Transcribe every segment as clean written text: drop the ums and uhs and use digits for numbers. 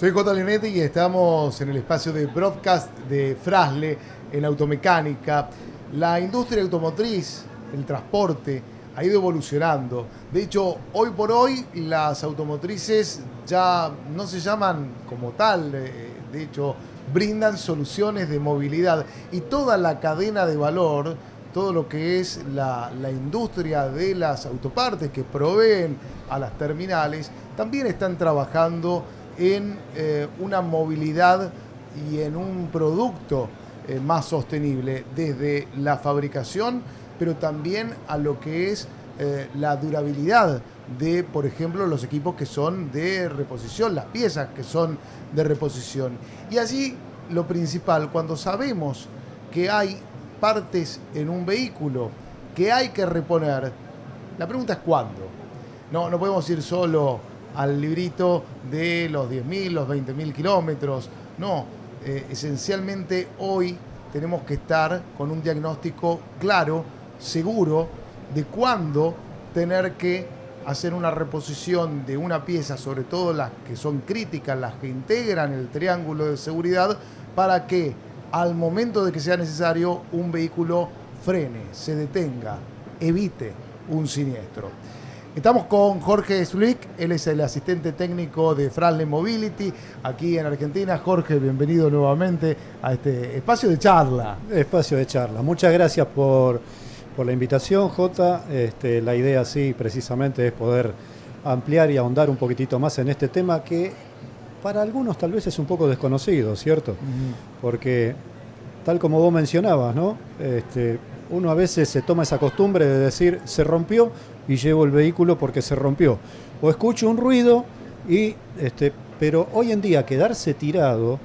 Soy J. Leonetti y estamos en el espacio de broadcast de Frasle en automecánica. La industria automotriz, el transporte, ha ido evolucionando. De hecho, hoy por hoy las automotrices ya no se llaman como tal. De hecho, brindan soluciones de movilidad. Y toda la cadena de valor, todo lo que es la industria de las autopartes que proveen a las terminales, también están trabajando en una movilidad y en un producto más sostenible, desde la fabricación, pero también a lo que es la durabilidad de, por ejemplo, los equipos que son de reposición, las piezas que son de reposición. Y allí lo principal, cuando sabemos que hay partes en un vehículo que hay que reponer, la pregunta es ¿cuándo? No podemos ir solo al librito de los 10.000, los 20.000 kilómetros. No, esencialmente hoy tenemos que estar con un diagnóstico claro, seguro, de cuándo tener que hacer una reposición de una pieza, sobre todo las que son críticas, las que integran el triángulo de seguridad, para que al momento de que sea necesario un vehículo frene, se detenga, evite un siniestro. Estamos con Jorge Zulik, él es el asistente técnico de Frasle Mobility aquí en Argentina. Jorge, bienvenido nuevamente a este espacio de charla. Espacio de charla. Muchas gracias por la invitación, Jota. La idea, sí, precisamente es poder ampliar y ahondar un poquitito más en este tema que para algunos tal vez es un poco desconocido, ¿cierto? Porque, tal como vos mencionabas, ¿no? Uno a veces se toma esa costumbre de decir, se rompió y llevo el vehículo porque se rompió. O escucho un ruido, pero hoy en día quedarse tirado,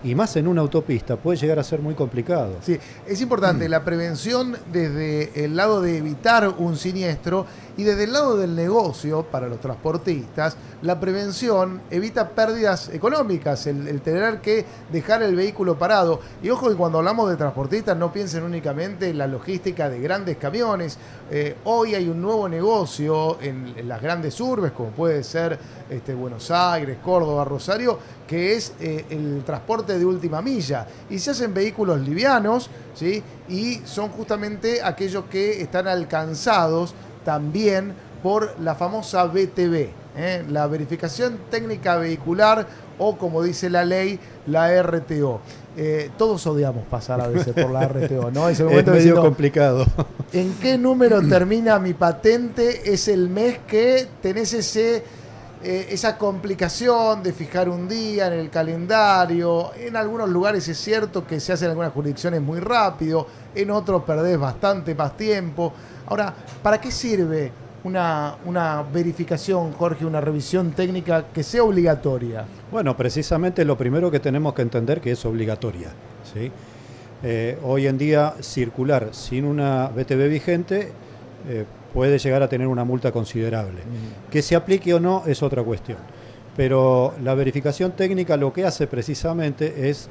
y más en una autopista, puede llegar a ser muy complicado. Sí, es importante la prevención desde el lado de evitar un siniestro y desde el lado del negocio para los transportistas. La prevención evita pérdidas económicas, el tener que dejar el vehículo parado. Y ojo que cuando hablamos de transportistas no piensen únicamente en la logística de grandes camiones. Hoy hay un nuevo negocio en las grandes urbes, como puede ser Buenos Aires, Córdoba, Rosario, que es el transporte de última milla. Y se hacen vehículos livianos, ¿sí? Y son justamente aquellos que están alcanzados también por la famosa VTV, la verificación técnica vehicular, o como dice la ley, la RTO. Todos odiamos pasar a veces por la RTO, ¿no? Es medio complicado. ¿En qué número termina mi patente? Es el mes que tenés esa complicación de fijar un día en el calendario. En algunos lugares es cierto que se hace en algunas jurisdicciones muy rápido, en otros perdés bastante más tiempo. Ahora, ¿para qué sirve una verificación, Jorge, una revisión técnica que sea obligatoria? Bueno, precisamente lo primero que tenemos que entender que es obligatoria, ¿sí? Hoy en día circular sin una VTV vigente puede llegar a tener una multa considerable. Que se aplique o no es otra cuestión. Pero la verificación técnica lo que hace precisamente es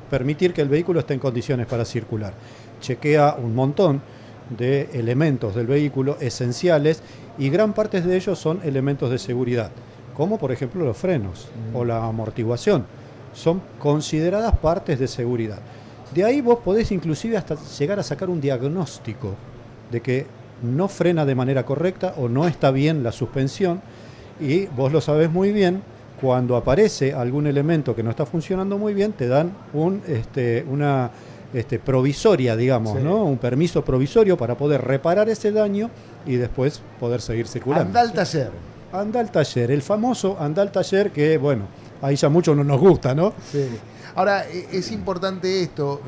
permitir que el vehículo esté en condiciones para circular. Chequea un montón de elementos del vehículo esenciales y gran parte de ellos son elementos de seguridad, como por ejemplo los frenos o la amortiguación. Son consideradas partes de seguridad. De ahí vos podés inclusive hasta llegar a sacar un diagnóstico de que no frena de manera correcta o no está bien la suspensión, y vos lo sabés muy bien, cuando aparece algún elemento que no está funcionando muy bien, te dan una provisoria, digamos, sí, ¿no? Un permiso provisorio para poder reparar ese daño y después poder seguir circulando. Anda al taller. Anda al taller, el famoso anda al taller que, bueno, ahí ya mucho no nos gusta, ¿no? Sí. Ahora, es importante esto.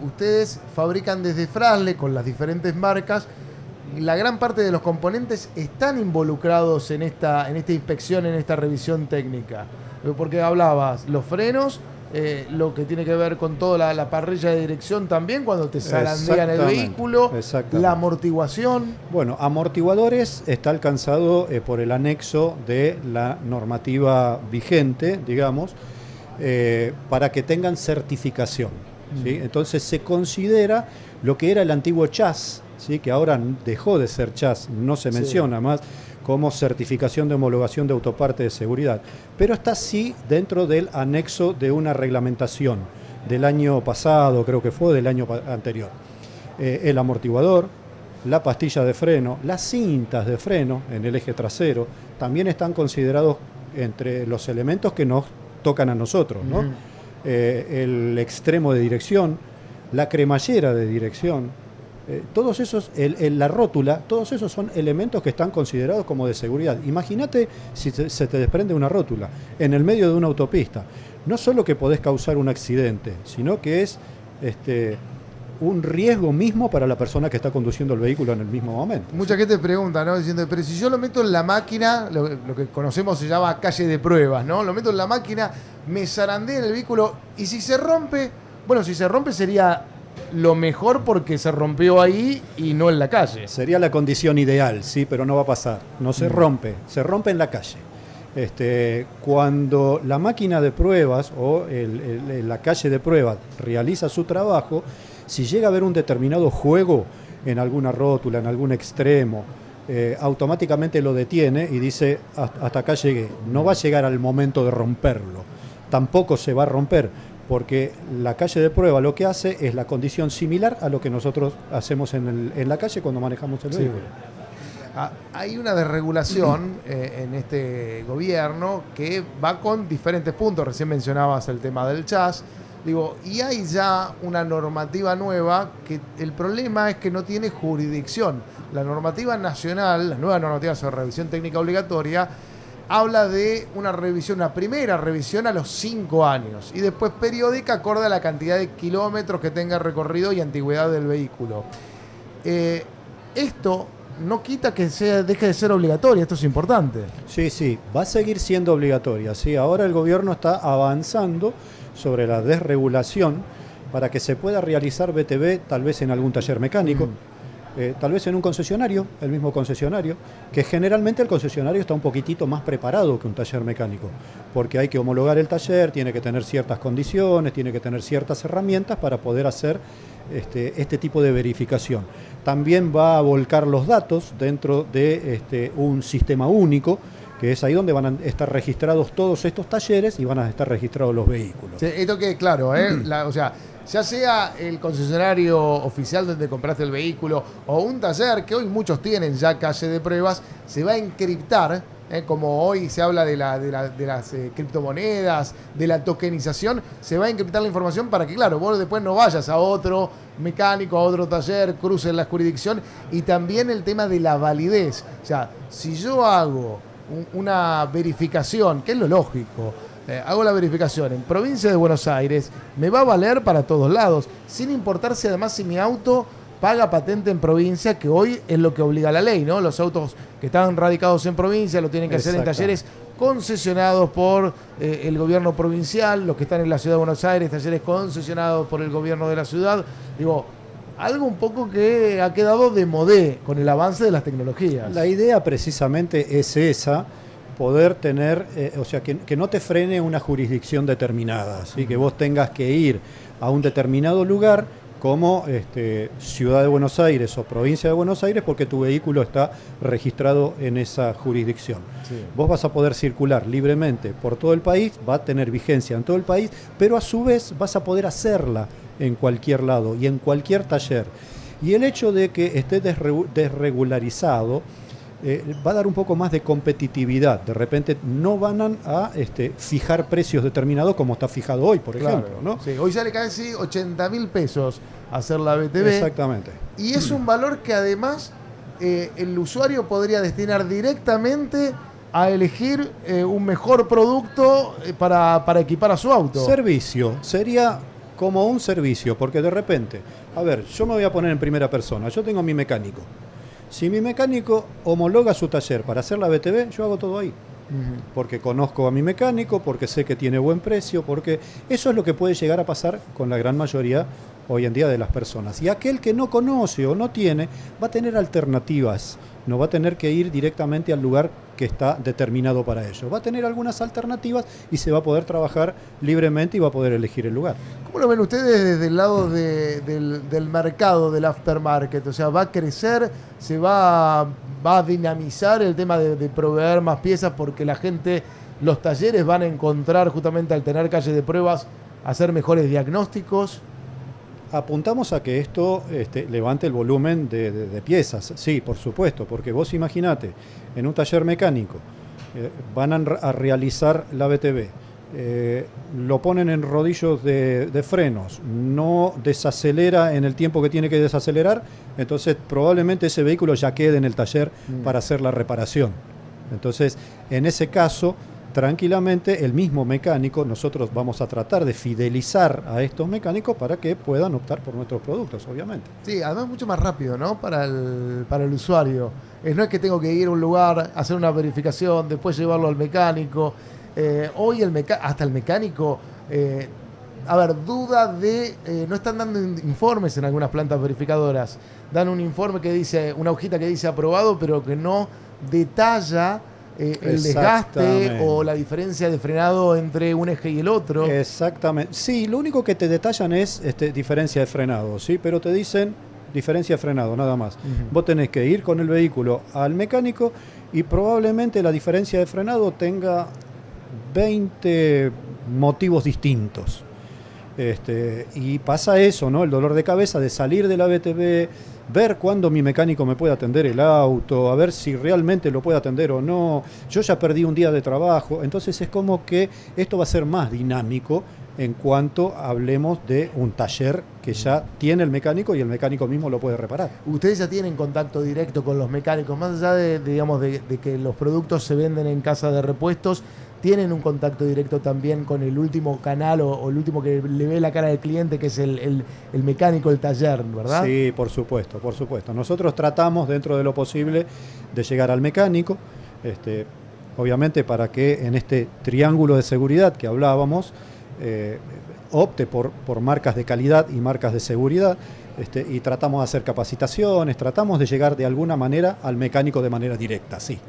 Ustedes fabrican desde Frasle con las diferentes marcas. La gran parte de los componentes están involucrados en esta inspección, en esta revisión técnica. Porque hablabas, los frenos, lo que tiene que ver con toda la parrilla de dirección también, cuando te zarandean el vehículo, la amortiguación. Bueno, amortiguadores está alcanzado por el anexo de la normativa vigente, digamos, para que tengan certificación, ¿sí? Entonces se considera lo que era el antiguo chas, ¿sí? Que ahora dejó de ser chas, no se menciona más, como certificación de homologación de autoparte de seguridad, pero está sí dentro del anexo de una reglamentación del año pasado, creo que fue del año anterior. El amortiguador, la pastilla de freno, las cintas de freno en el eje trasero, también están considerados entre los elementos que nos tocan a nosotros, ¿no? El extremo de dirección, la cremallera de dirección, todos esos, la rótula, todos esos son elementos que están considerados como de seguridad. Imagínate si se te desprende una rótula en el medio de una autopista. No solo que podés causar un accidente, sino que es un riesgo mismo para la persona que está conduciendo el vehículo en el mismo momento. Mucha gente pregunta, ¿no? Diciendo, pero si yo lo meto en la máquina, lo que conocemos se llama calle de pruebas, ¿no? Lo meto en la máquina, me zarandea el vehículo y si se rompe, bueno, si se rompe sería lo mejor porque se rompió ahí y no en la calle. Sería la condición ideal, sí, pero no va a pasar. No se rompe en la calle. Cuando la máquina de pruebas o la calle de pruebas realiza su trabajo, si llega a haber un determinado juego en alguna rótula, en algún extremo, automáticamente lo detiene y dice, hasta acá llegué. No va a llegar al momento de romperlo. Tampoco se va a romper, porque la calle de prueba lo que hace es la condición similar a lo que nosotros hacemos en la calle cuando manejamos el vehículo. Hay una desregulación en este gobierno que va con diferentes puntos. Recién mencionabas el tema del chas. Digo, y hay ya una normativa nueva que el problema es que no tiene jurisdicción. La normativa nacional, la nueva normativa sobre revisión técnica obligatoria, habla de una revisión, una primera revisión a los 5 años y después periódica acorde a la cantidad de kilómetros que tenga recorrido y antigüedad del vehículo. Esto no quita que deje de ser obligatoria, esto es importante. Sí, va a seguir siendo obligatoria. Sí, ahora el gobierno está avanzando sobre la desregulación para que se pueda realizar BTV tal vez en algún taller mecánico. Tal vez en un concesionario, el mismo concesionario, que generalmente el concesionario está un poquitito más preparado que un taller mecánico, porque hay que homologar el taller, tiene que tener ciertas condiciones, tiene que tener ciertas herramientas para poder hacer este tipo de verificación. También va a volcar los datos dentro de un sistema único, que es ahí donde van a estar registrados todos estos talleres y van a estar registrados los vehículos. Sí, esto que claro, o sea, ya sea el concesionario oficial donde compraste el vehículo o un taller, que hoy muchos tienen ya calle de pruebas, se va a encriptar, como hoy se habla de las criptomonedas, de la tokenización, se va a encriptar la información para que, claro, vos después no vayas a otro mecánico, a otro taller, cruces la jurisdicción, y también el tema de la validez. O sea, si yo hago una verificación, que es lo lógico, hago la verificación en provincia de Buenos Aires, me va a valer para todos lados, sin importar si además si mi auto paga patente en provincia, que hoy es lo que obliga la ley, ¿no? Los autos que están radicados en provincia lo tienen que hacer en talleres concesionados por el gobierno provincial, los que están en la ciudad de Buenos Aires, talleres concesionados por el gobierno de la ciudad. Digo, algo un poco que ha quedado de modé con el avance de las tecnologías. La idea precisamente es esa, poder tener, o sea, que no te frene una jurisdicción determinada, ¿sí? Que vos tengas que ir a un determinado lugar como Ciudad de Buenos Aires o Provincia de Buenos Aires porque tu vehículo está registrado en esa jurisdicción. Sí. Vos vas a poder circular libremente por todo el país, va a tener vigencia en todo el país, pero a su vez vas a poder hacerla en cualquier lado y en cualquier taller. Y el hecho de que esté desregularizado va a dar un poco más de competitividad. De repente no van a fijar precios determinados como está fijado hoy, por ejemplo, ¿no? Sí, hoy sale casi 80.000 pesos hacer la BTV. Exactamente. Y es un valor que además el usuario podría destinar directamente a elegir un mejor producto para equipar a su auto. Servicio. Sería como un servicio, porque de repente, a ver, yo me voy a poner en primera persona. Yo tengo mi mecánico. Si mi mecánico homologa su taller para hacer la BTV, yo hago todo ahí. Porque conozco a mi mecánico, porque sé que tiene buen precio, porque eso es lo que puede llegar a pasar con la gran mayoría hoy en día de las personas. Y aquel que no conoce o no tiene, va a tener alternativas. No va a tener que ir directamente al lugar que está determinado para ello. Va a tener algunas alternativas y se va a poder trabajar libremente y va a poder elegir el lugar. ¿Cómo lo ven ustedes desde el lado del mercado del aftermarket? O sea, ¿va a crecer? ¿Se va va a dinamizar el tema de proveer más piezas porque la gente, los talleres van a encontrar justamente al tener calle de pruebas, hacer mejores diagnósticos. Apuntamos a que esto levante el volumen de piezas, sí, por supuesto, porque vos imaginate, en un taller mecánico van a realizar la BTV, lo ponen en rodillos de frenos, no desacelera en el tiempo que tiene que desacelerar, entonces probablemente ese vehículo ya quede en el taller para hacer la reparación. Entonces, en ese caso, tranquilamente el mismo mecánico, nosotros vamos a tratar de fidelizar a estos mecánicos para que puedan optar por nuestros productos, obviamente. Sí, además mucho más rápido, ¿no? Para el usuario. No es que tengo que ir a un lugar, hacer una verificación, después llevarlo al mecánico. Hoy hasta el mecánico, duda de... no están dando informes en algunas plantas verificadoras. Dan un informe que dice, una hojita que dice aprobado, pero que no detalla el desgaste o la diferencia de frenado entre un eje y el otro. Exactamente. Sí, lo único que te detallan es diferencia de frenado, ¿sí? Pero te dicen diferencia de frenado, nada más. Vos tenés que ir con el vehículo al mecánico y probablemente la diferencia de frenado tenga 20 motivos distintos. Y pasa eso, ¿no? El dolor de cabeza de salir de la BTV, ver cuándo mi mecánico me puede atender el auto, a ver si realmente lo puede atender o no. Yo ya perdí un día de trabajo, entonces es como que esto va a ser más dinámico en cuanto hablemos de un taller que ya tiene el mecánico y el mecánico mismo lo puede reparar. Ustedes ya tienen contacto directo con los mecánicos, más allá de que los productos se venden en casa de repuestos, tienen un contacto directo también con el último canal o el último que le ve la cara del cliente, que es el mecánico, el taller, ¿verdad? Sí, por supuesto, por supuesto. Nosotros tratamos dentro de lo posible de llegar al mecánico, obviamente para que en este triángulo de seguridad que hablábamos, opte por marcas de calidad y marcas de seguridad, y tratamos de hacer capacitaciones, tratamos de llegar de alguna manera al mecánico de manera directa, sí.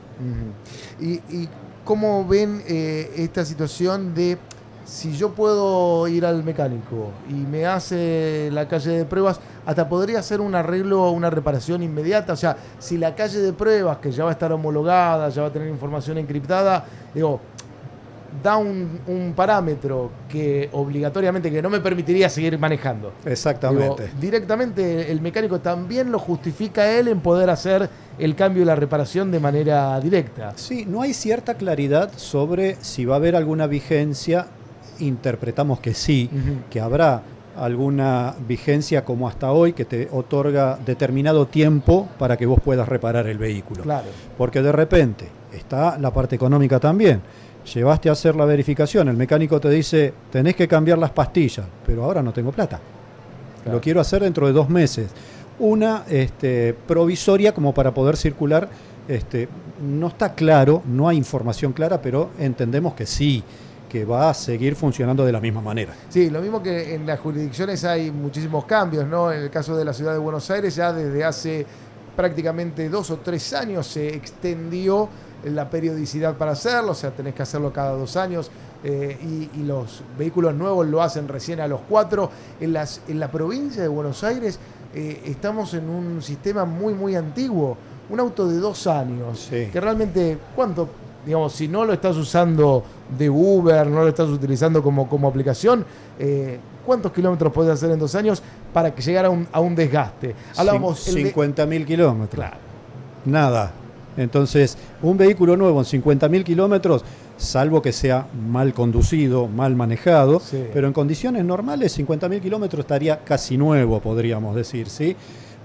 ¿Y cómo ven esta situación de si yo puedo ir al mecánico y me hace la calle de pruebas, hasta podría hacer un arreglo o una reparación inmediata? O sea, si la calle de pruebas, que ya va a estar homologada, ya va a tener información encriptada, da un parámetro que obligatoriamente que no me permitiría seguir manejando. Exactamente. Directamente el mecánico también lo justifica él en poder hacer el cambio y la reparación de manera directa. Sí, no hay cierta claridad sobre si va a haber alguna vigencia. Interpretamos que sí, que habrá alguna vigencia como hasta hoy que te otorga determinado tiempo para que vos puedas reparar el vehículo. Claro. Porque de repente está la parte económica también. Llevaste a hacer la verificación, el mecánico te dice, tenés que cambiar las pastillas, pero ahora no tengo plata. Claro. Lo quiero hacer dentro de 2 meses. Una provisoria como para poder circular, no está claro, no hay información clara, pero entendemos que sí, que va a seguir funcionando de la misma manera. Sí, lo mismo que en las jurisdicciones hay muchísimos cambios, ¿no? En el caso de la ciudad de Buenos Aires, ya desde hace prácticamente 2 o 3 años se extendió la periodicidad para hacerlo, o sea, tenés que hacerlo cada 2 años, y los vehículos nuevos lo hacen recién a los 4. En la provincia de Buenos Aires estamos en un sistema muy, muy antiguo, un auto de 2 años, sí. Que realmente, ¿cuánto? Digamos, si no lo estás usando de Uber, no lo estás utilizando como aplicación, ¿cuántos kilómetros podés hacer en 2 años para que llegara a un desgaste? Hablábamos 50.000 kilómetros. Claro. Nada. Entonces, un vehículo nuevo en 50.000 kilómetros, salvo que sea mal conducido, mal manejado, sí. Pero en condiciones normales 50.000 kilómetros estaría casi nuevo, podríamos decir, ¿sí?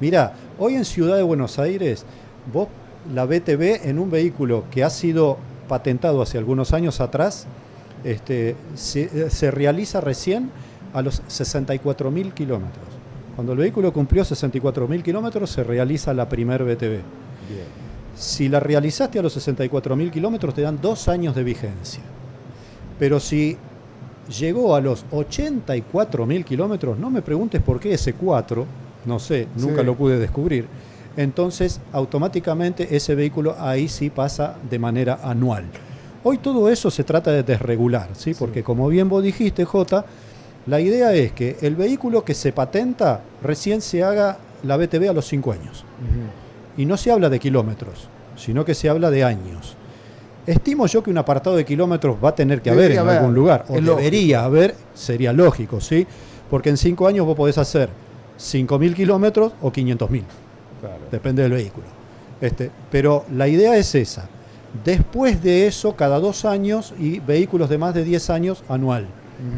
Mirá, hoy en Ciudad de Buenos Aires, vos la BTV en un vehículo que ha sido patentado hace algunos años atrás, se realiza recién a los 64.000 kilómetros. Cuando el vehículo cumplió 64.000 kilómetros, se realiza la primer BTV. Bien. Si la realizaste a los 64.000 kilómetros, te dan 2 años de vigencia. Pero si llegó a los 84.000 kilómetros, no me preguntes por qué ese 4, no sé, nunca lo pude descubrir. Entonces, automáticamente ese vehículo ahí sí pasa de manera anual. Hoy todo eso se trata de desregular, ¿sí? Porque como bien vos dijiste, Jota, la idea es que el vehículo que se patenta recién se haga la BTV a los 5 años. Y no se habla de kilómetros, sino que se habla de años. Estimo yo que un apartado de kilómetros va a tener que haber en algún lugar, o debería haber, sería lógico, ¿sí? Porque en 5 años vos podés hacer 5.000 kilómetros o 500.000, claro. Depende del vehículo. Pero la idea es esa. Después de eso, cada 2 años, y vehículos de más de 10 años anual.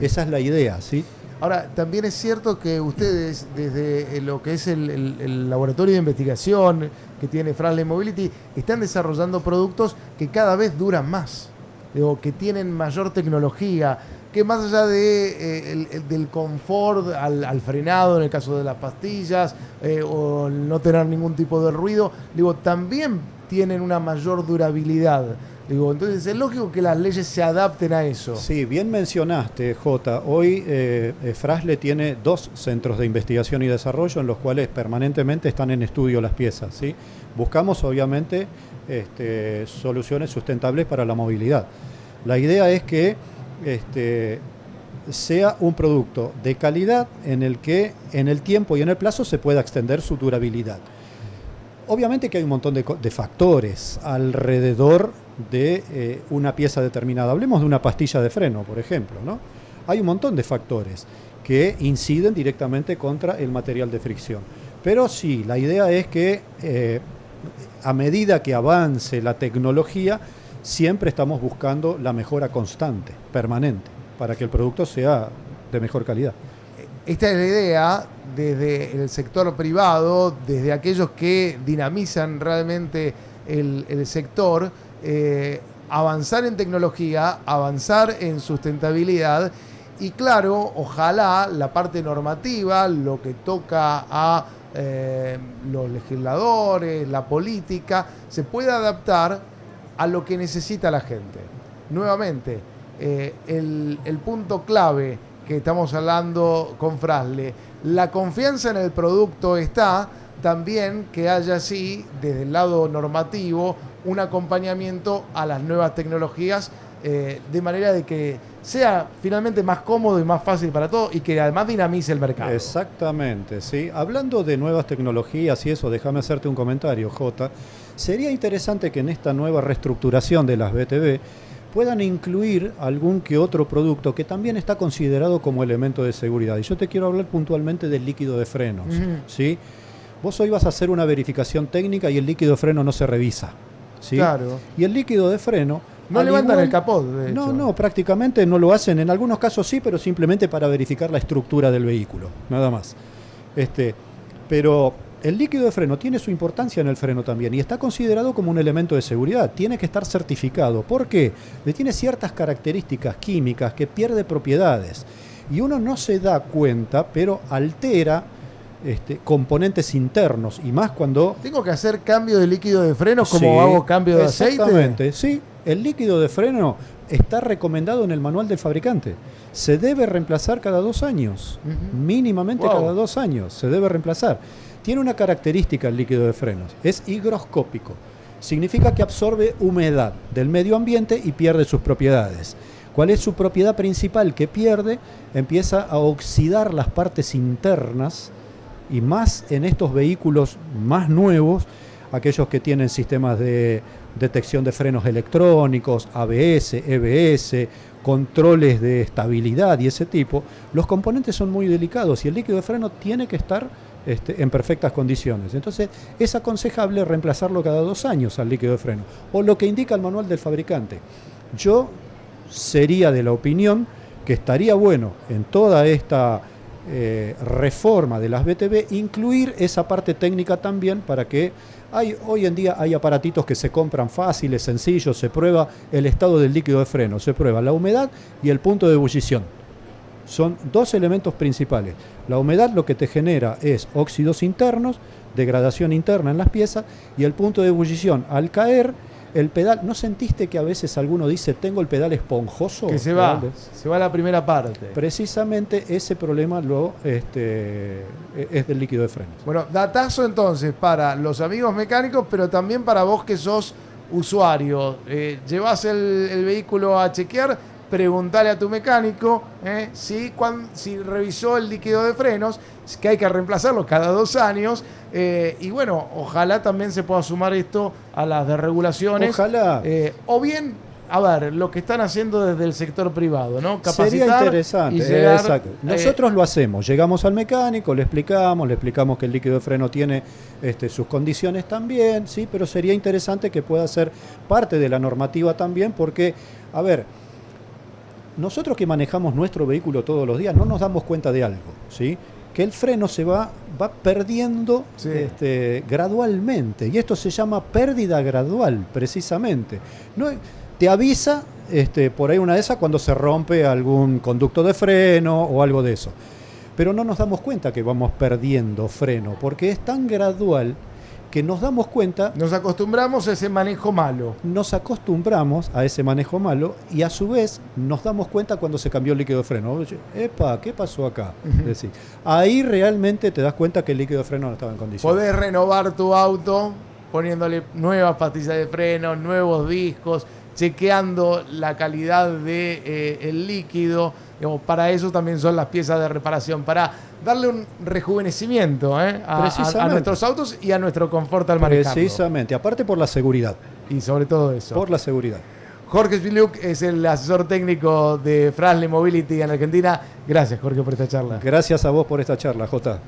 Esa es la idea, ¿sí? Ahora, también es cierto que ustedes, desde lo que es el laboratorio de investigación que tiene Frasle Mobility, están desarrollando productos que cada vez duran más, que tienen mayor tecnología, que más allá del confort al frenado en el caso de las pastillas, o no tener ningún tipo de ruido, también tienen una mayor durabilidad. Entonces es lógico que las leyes se adapten a eso. Sí, bien mencionaste, Jota. Hoy Frasle tiene 2 centros de investigación y desarrollo en los cuales permanentemente están en estudio las piezas, ¿sí? Buscamos, obviamente, soluciones sustentables para la movilidad. La idea es que sea un producto de calidad en el que en el tiempo y en el plazo se pueda extender su durabilidad. Obviamente que hay un montón de factores alrededor de una pieza determinada. Hablemos de una pastilla de freno, por ejemplo, ¿no? Hay un montón de factores que inciden directamente contra el material de fricción. Pero sí, la idea es que a medida que avance la tecnología, siempre estamos buscando la mejora constante, permanente, para que el producto sea de mejor calidad. Esta es la idea desde el sector privado, desde aquellos que dinamizan realmente el sector, avanzar en tecnología, avanzar en sustentabilidad y claro, ojalá la parte normativa, lo que toca a los legisladores, la política, se pueda adaptar a lo que necesita la gente. Nuevamente, el punto clave que estamos hablando con Frasle, la confianza en el producto está, también que haya así, desde el lado normativo, un acompañamiento a las nuevas tecnologías, de manera de que sea finalmente más cómodo y más fácil para todos y que además dinamice el mercado. Exactamente, sí. Hablando de nuevas tecnologías y eso, déjame hacerte un comentario, Jota. Sería interesante que en esta nueva reestructuración de las BTV puedan incluir algún que otro producto que también está considerado como elemento de seguridad. Y yo te quiero hablar puntualmente del líquido de frenos, ¿sí? Vos hoy vas a hacer una verificación técnica y el líquido de freno no se revisa, ¿sí? Claro. Y el líquido de freno... No levantan el capot, de hecho. No, prácticamente no lo hacen. En algunos casos sí, pero simplemente para verificar la estructura del vehículo, nada más. Pero el líquido de freno tiene su importancia en el freno también y está considerado como un elemento de seguridad. Tiene que estar certificado. ¿Por qué? Le tiene ciertas características químicas que pierde propiedades. Y uno no se da cuenta, pero altera componentes internos. Y más cuando... ¿Tengo que hacer cambio de líquido de freno como hago cambio de aceite? Exactamente, sí. El líquido de freno está recomendado en el manual del fabricante. Se debe reemplazar cada 2 años. Mínimamente cada 2 años se debe reemplazar. Tiene una característica el líquido de frenos. Es higroscópico. Significa que absorbe humedad del medio ambiente y pierde sus propiedades. ¿Cuál es su propiedad principal que pierde? Empieza a oxidar las partes internas y más en estos vehículos más nuevos, aquellos que tienen sistemas de detección de frenos electrónicos, ABS, EBS, controles de estabilidad y ese tipo, los componentes son muy delicados y el líquido de freno tiene que estar en perfectas condiciones. Entonces es aconsejable reemplazarlo cada 2 años al líquido de freno, o lo que indica el manual del fabricante. Yo sería de la opinión que estaría bueno en toda esta reforma de las BTV incluir esa parte técnica también, para que hoy en día hay aparatitos que se compran fáciles, sencillos, se prueba el estado del líquido de freno, se prueba la humedad y el punto de ebullición. Son 2 elementos principales. La humedad lo que te genera es óxidos internos, degradación interna en las piezas, y el punto de ebullición al caer, el pedal, ¿no sentiste que a veces alguno dice tengo el pedal esponjoso? Que se va a la primera parte. Precisamente ese problema es del líquido de frenos. Bueno, datazo entonces para los amigos mecánicos, pero también para vos que sos usuario. Llevás el vehículo a chequear, preguntale a tu mecánico si revisó el líquido de frenos, que hay que reemplazarlo cada 2 años. Y bueno, ojalá también se pueda sumar esto a las desregulaciones. Ojalá. O bien, a ver, lo que están haciendo desde el sector privado, ¿no? Capacitar. Sería interesante. Y llegar, exacto. Nosotros lo hacemos. Llegamos al mecánico, le explicamos que el líquido de freno tiene sus condiciones también, sí, pero sería interesante que pueda ser parte de la normativa también, porque, a ver, nosotros que manejamos nuestro vehículo todos los días no nos damos cuenta de algo, ¿sí? Que el freno se va perdiendo gradualmente, y esto se llama pérdida gradual, precisamente. No, te avisa por ahí una de esas cuando se rompe algún conducto de freno o algo de eso. Pero no nos damos cuenta que vamos perdiendo freno, porque es tan gradual que nos damos cuenta. Nos acostumbramos a ese manejo malo. Nos acostumbramos a ese manejo malo y a su vez nos damos cuenta cuando se cambió el líquido de freno. Epa, ¿qué pasó acá? Es decir, ahí realmente te das cuenta que el líquido de freno no estaba en condiciones. Podés renovar tu auto poniéndole nuevas pastillas de freno, nuevos discos, chequeando la calidad del líquido. Digamos, para eso también son las piezas de reparación, para darle un rejuvenecimiento a nuestros autos y a nuestro confort al manejarlo. Precisamente, aparte por la seguridad. Y sobre todo eso. Por la seguridad. Jorge Spiluk es el asesor técnico de Frasle Mobility en Argentina. Gracias, Jorge, por esta charla. Gracias a vos por esta charla, Jota.